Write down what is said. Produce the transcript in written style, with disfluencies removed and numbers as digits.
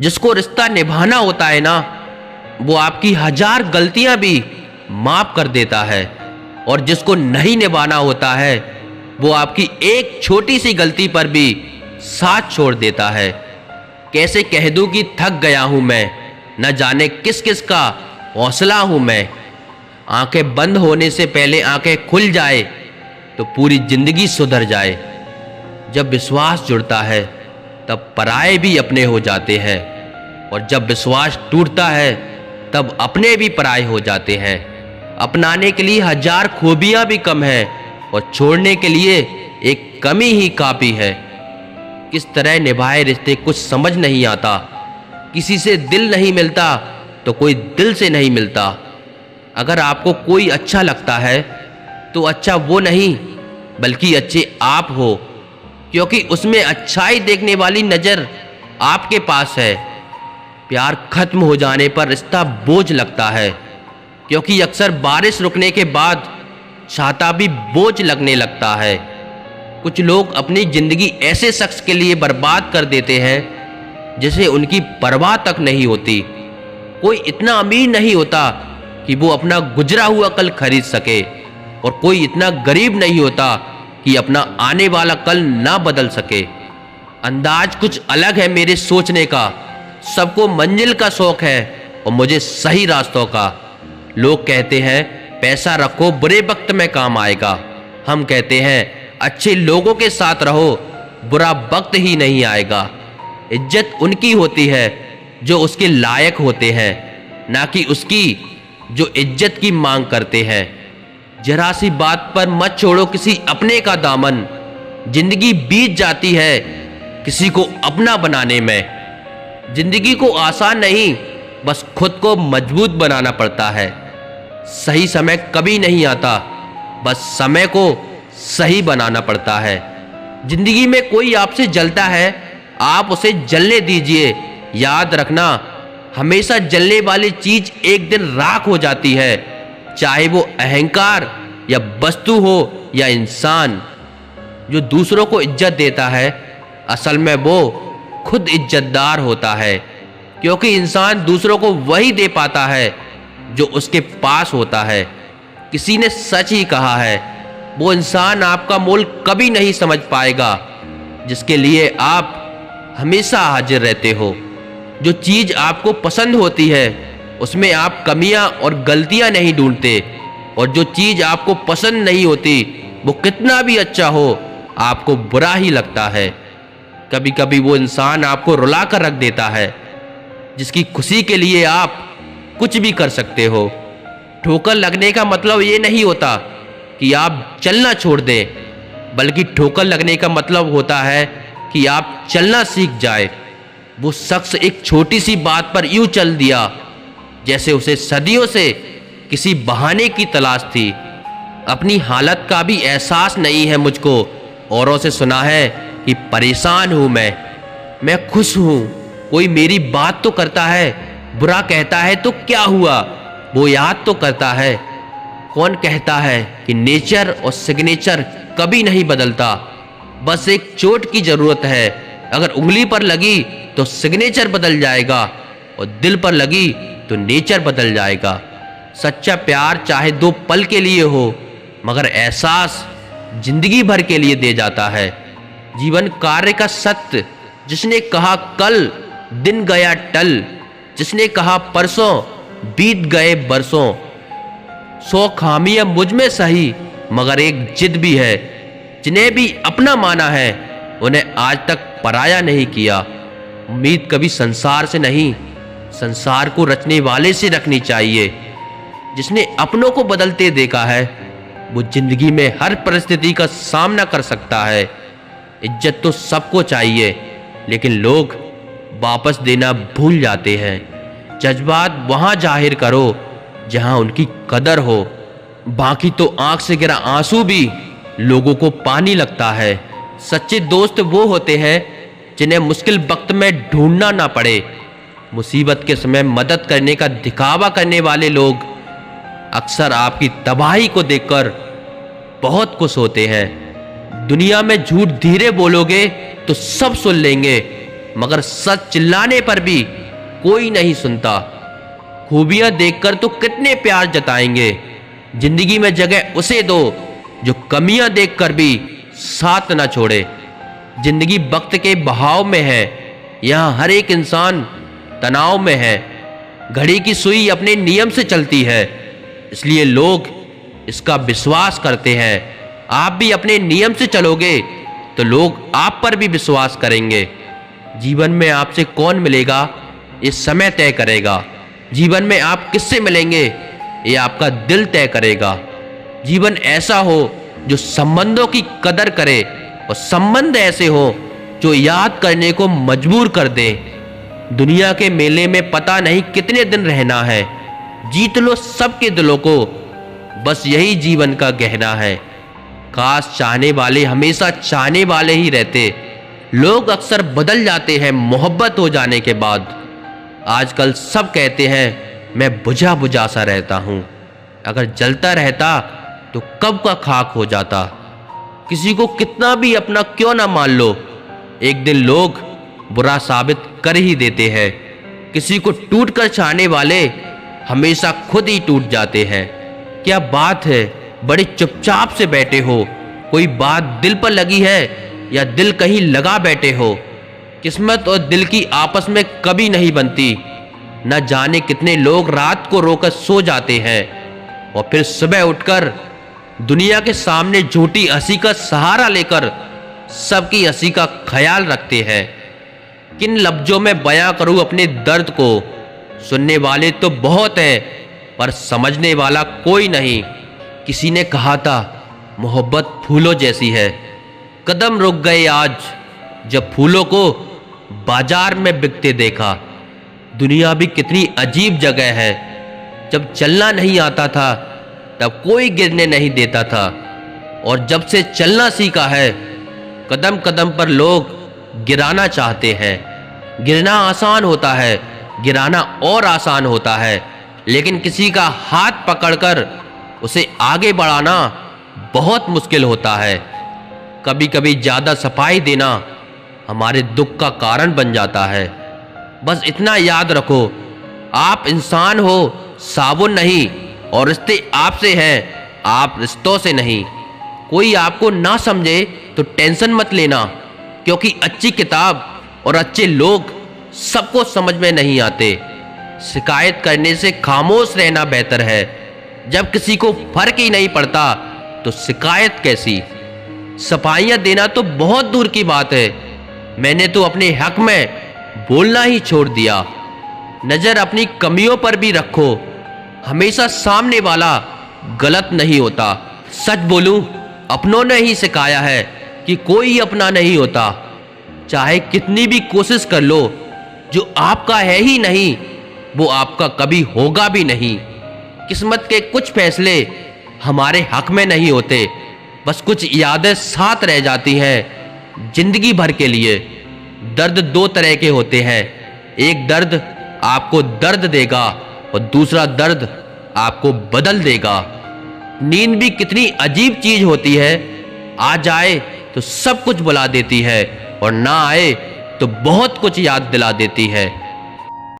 जिसको रिश्ता निभाना होता है ना, वो आपकी 1000 गलतियां भी माफ कर देता है, और जिसको नहीं निभाना होता है वो आपकी एक छोटी सी गलती पर भी साथ छोड़ देता है। कैसे कह दूं कि थक गया हूं मैं, न जाने किस किस का हौसला हूं मैं। आंखें बंद होने से पहले आंखें खुल जाए तो पूरी जिंदगी सुधर जाए। जब विश्वास जुड़ता है तब पराये भी अपने हो जाते हैं, और जब विश्वास टूटता है तब अपने भी पराये हो जाते हैं। अपनाने के लिए 1000 खूबियां भी कम है, और छोड़ने के लिए एक कमी ही काफी है। किस तरह निभाए रिश्ते कुछ समझ नहीं आता। किसी से दिल नहीं मिलता तो कोई दिल से नहीं मिलता। अगर आपको कोई अच्छा लगता है तो अच्छा वो नहीं बल्कि अच्छे आप हो, क्योंकि उसमें अच्छाई देखने वाली नज़र आपके पास है। प्यार खत्म हो जाने पर रिश्ता बोझ लगता है, क्योंकि अक्सर बारिश रुकने के बाद छाता भी बोझ लगने लगता है। कुछ लोग अपनी जिंदगी ऐसे शख्स के लिए बर्बाद कर देते हैं जिसे उनकी परवाह तक नहीं होती। कोई इतना अमीर नहीं होता कि वो अपना गुजरा हुआ कल खरीद सके, और कोई इतना गरीब नहीं होता कि अपना आने वाला कल ना बदल सके। अंदाज कुछ अलग है मेरे सोचने का। सबको मंजिल का शौक है और मुझे सही रास्तों का। लोग कहते हैं पैसा रखो बुरे वक्त में काम आएगा। हम कहते हैं अच्छे लोगों के साथ रहो, बुरा वक्त ही नहीं आएगा। इज्जत उनकी होती है जो उसके लायक होते हैं, ना कि उसकी जो इज्जत की मांग करते हैं। जरा सी बात पर मत छोड़ो किसी अपने का दामन। जिंदगी बीत जाती है किसी को अपना बनाने में। जिंदगी को आसान नहीं, बस खुद को मजबूत बनाना पड़ता है। सही समय कभी नहीं आता, बस समय को सही बनाना पड़ता है। जिंदगी में कोई आपसे जलता है, आप उसे जलने दीजिए। याद रखना, हमेशा जलने वाली चीज एक दिन राख हो जाती है, चाहे वो अहंकार या वस्तु हो या इंसान। जो दूसरों को इज्जत देता है असल में वो खुद इज्जतदार होता है, क्योंकि इंसान दूसरों को वही दे पाता है जो उसके पास होता है। किसी ने सच ही कहा है, वो इंसान आपका मोल कभी नहीं समझ पाएगा जिसके लिए आप हमेशा हाजिर रहते हो। जो चीज़ आपको पसंद होती है उसमें आप कमियां और गलतियां नहीं ढूंढते, और जो चीज़ आपको पसंद नहीं होती वो कितना भी अच्छा हो आपको बुरा ही लगता है। कभी कभी वो इंसान आपको रुला कर रख देता है जिसकी खुशी के लिए आप कुछ भी कर सकते हो। ठोकर लगने का मतलब ये नहीं होता कि आप चलना छोड़ दें, बल्कि ठोकर लगने का मतलब होता है कि आप चलना सीख जाए। वो शख्स एक छोटी सी बात पर यूं चल दिया जैसे उसे सदियों से किसी बहाने की तलाश थी। अपनी हालत का भी एहसास नहीं है मुझको। औरों से सुना है कि परेशान हूं मैं खुश हूं। कोई मेरी बात तो करता है, बुरा कहता है तो क्या हुआ, वो याद तो करता है। कौन कहता है कि नेचर और सिग्नेचर कभी नहीं बदलता। बस एक चोट की जरूरत है। अगर उंगली पर लगी तो सिग्नेचर बदल जाएगा, और दिल पर लगी तो नेचर बदल जाएगा। सच्चा प्यार चाहे 2 पल के लिए हो, मगर एहसास जिंदगी भर के लिए दे जाता है। जीवन कार्य का सत्य, जिसने कहा कल दिन गया टल, जिसने कहा परसों बीत गए बरसों। 100 खामियां मुझ में सही, मगर एक जिद भी है। जिन्हें भी अपना माना है उन्हें आज तक पराया नहीं किया। उम्मीद कभी संसार से नहीं, संसार को रचने वाले से रखनी चाहिए। जिसने अपनों को बदलते देखा है वो जिंदगी में हर परिस्थिति का सामना कर सकता है। इज्जत तो सबको चाहिए, लेकिन लोग वापस देना भूल जाते हैं। जज्बात वहां जाहिर करो जहां उनकी कदर हो, बाकी तो आंख से गिरा आंसू भी लोगों को पानी लगता है। सच्चे दोस्त वो होते हैं जिन्हें मुश्किल वक्त में ढूंढना ना पड़े। मुसीबत के समय मदद करने का दिखावा करने वाले लोग अक्सर आपकी तबाही को देखकर बहुत खुश होते हैं। दुनिया में झूठ धीरे बोलोगे तो सब सुन लेंगे, मगर सच चिल्लाने पर भी कोई नहीं सुनता। खूबियां देखकर तो कितने प्यार जताएंगे, जिंदगी में जगह उसे दो जो कमियां देखकर भी साथ ना छोड़े। जिंदगी वक्त के बहाव में है, यहाँ हर एक इंसान तनाव में है। घड़ी की सुई अपने नियम से चलती है, इसलिए लोग इसका विश्वास करते हैं। आप भी अपने नियम से चलोगे तो लोग आप पर भी विश्वास करेंगे। जीवन में आपसे कौन मिलेगा ये समय तय करेगा। जीवन में आप किससे मिलेंगे ये आपका दिल तय करेगा। जीवन ऐसा हो जो संबंधों की कदर करे और संबंध ऐसे हो जो याद करने को मजबूर कर दे। दुनिया के मेले में पता नहीं कितने दिन रहना है, जीत लो सबके दिलों को, बस यही जीवन का गहना है। काश चाहने वाले हमेशा चाहने वाले ही रहते। लोग अक्सर बदल जाते हैं मोहब्बत हो जाने के बाद। आजकल सब कहते हैं मैं बुझा बुझा सा रहता हूँ, अगर जलता रहता तो कब का खाक हो जाता। किसी को कितना भी अपना क्यों ना मान लो, एक दिन लोग बुरा साबित कर ही देते हैं। किसी को टूट कर चाहने वाले हमेशा खुद ही टूट जाते हैं। क्या बात है, बड़े चुपचाप से बैठे हो, कोई बात दिल पर लगी है या दिल कहीं लगा बैठे हो। किस्मत और दिल की आपस में कभी नहीं बनती। न जाने कितने लोग रात को रोकर सो जाते हैं और फिर सुबह उठकर दुनिया के सामने झूठी हंसी का सहारा लेकर सबकी हंसी का ख्याल रखते हैं। किन लफ्जों में बयां करूं अपने दर्द को, सुनने वाले तो बहुत हैं पर समझने वाला कोई नहीं। किसी ने कहा था मोहब्बत फूलों जैसी है, कदम रुक गए आज जब फूलों को बाजार में बिकते देखा। दुनिया भी कितनी अजीब जगह है, जब चलना नहीं आता था तब कोई गिरने नहीं देता था, और जब से चलना सीखा है कदम कदम पर लोग गिराना चाहते हैं। गिरना आसान होता है, गिराना और आसान होता है, लेकिन किसी का हाथ पकड़कर उसे आगे बढ़ाना बहुत मुश्किल होता है। कभी कभी ज़्यादा सफाई देना हमारे दुख का कारण बन जाता है। बस इतना याद रखो, आप इंसान हो, साबुन नहीं, और रिश्ते आपसे हैं, आप रिश्तों से नहीं। कोई आपको ना समझे तो टेंशन मत लेना, क्योंकि अच्छी किताब और अच्छे लोग सबको समझ में नहीं आते। शिकायत करने से खामोश रहना बेहतर है। जब किसी को फर्क ही नहीं पड़ता तो शिकायत कैसी। सफाइयाँ देना तो बहुत दूर की बात है, मैंने तो अपने हक में बोलना ही छोड़ दिया। नज़र अपनी कमियों पर भी रखो, हमेशा सामने वाला गलत नहीं होता। सच बोलूं, अपनों ने ही सिखाया है कि कोई अपना नहीं होता। चाहे कितनी भी कोशिश कर लो, जो आपका है ही नहीं वो आपका कभी होगा भी नहीं। किस्मत के कुछ फैसले हमारे हक में नहीं होते, बस कुछ यादें साथ रह जाती हैं जिंदगी भर के लिए। दर्द दो तरह के होते हैं, एक दर्द आपको दर्द देगा और दूसरा दर्द आपको बदल देगा। नींद भी कितनी अजीब चीज होती है, आ जाए तो सब कुछ बुला देती है और ना आए तो बहुत कुछ याद दिला देती है।